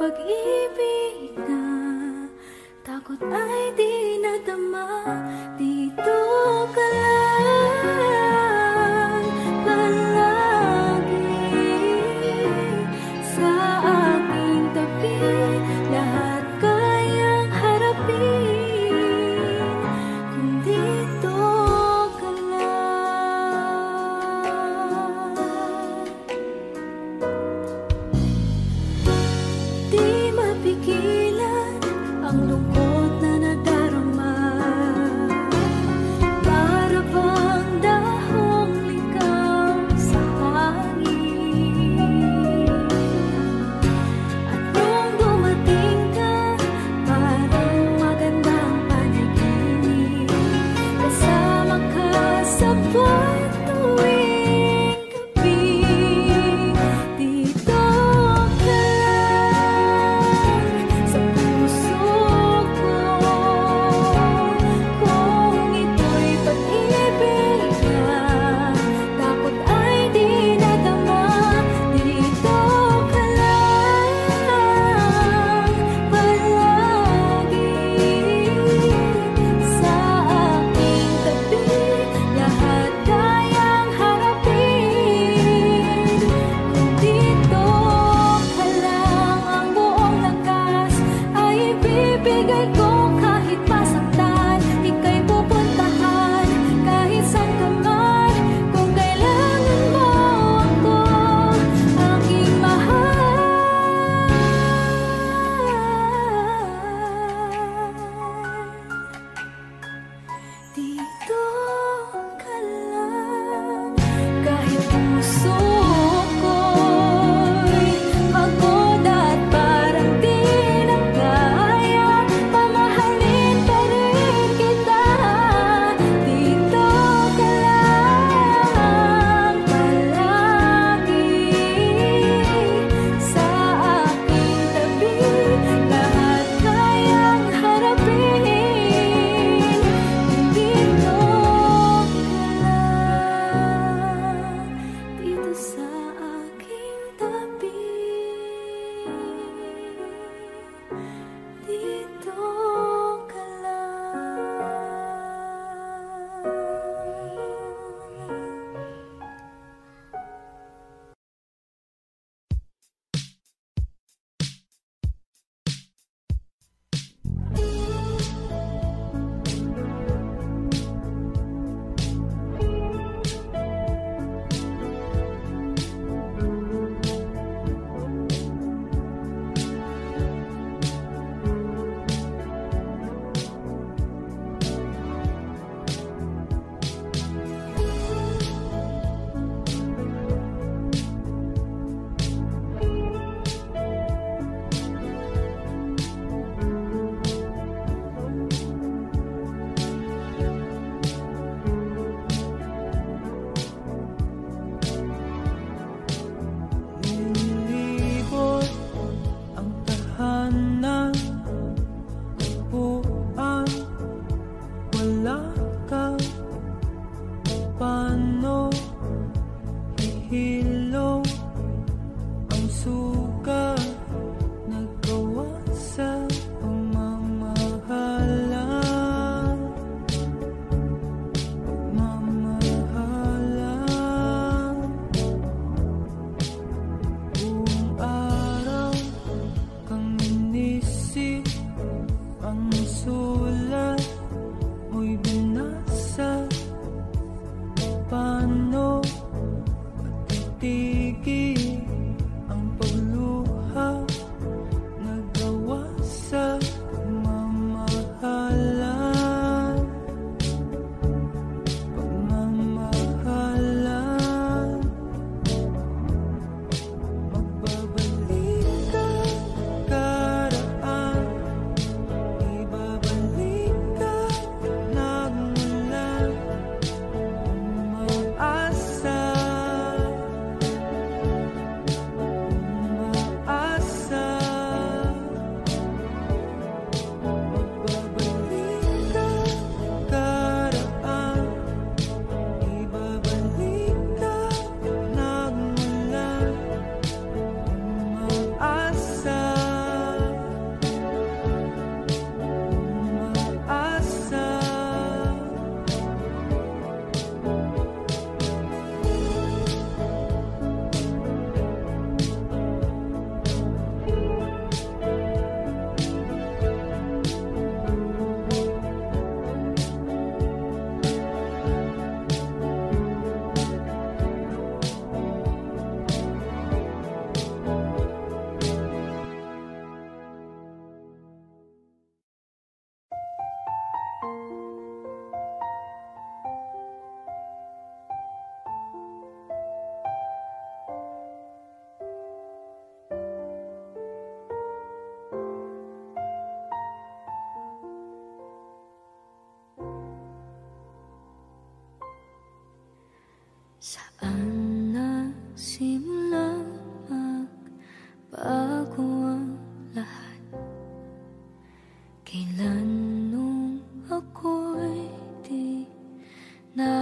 pag-ibig na takot ay di nadama. Dito ka lang palagi sa aking tabi. Lahat kayang harapin kung dito ka lang. Di mapigilan ang lungkot na nadarama. Para bang dahong likaw sa hangin. At nung dumating ka, parang magandang panaginip. Kasama ka sa buwan tuwing gabi. Dito ka lang sa puso ko. Kung ito'y pag-ibig na takot ay di nadama. Dito ka lang palagi sa aking tabi. Lahat kayang harapin kung dito ka lang. Ang buong lakas ay ibibigay ko kahit masaktan. Ika'y pupuntahan kahit saan ka man. Kung kailangan mo ako, aking mahal. Dito ka lang. Kahit puso ko'y pagod at parang di na kaya, mamahalin pa rin kita. Dito ka lang palagi sa aking tabi. Lahat kayang harapin kung dito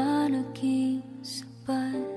na naging sapat.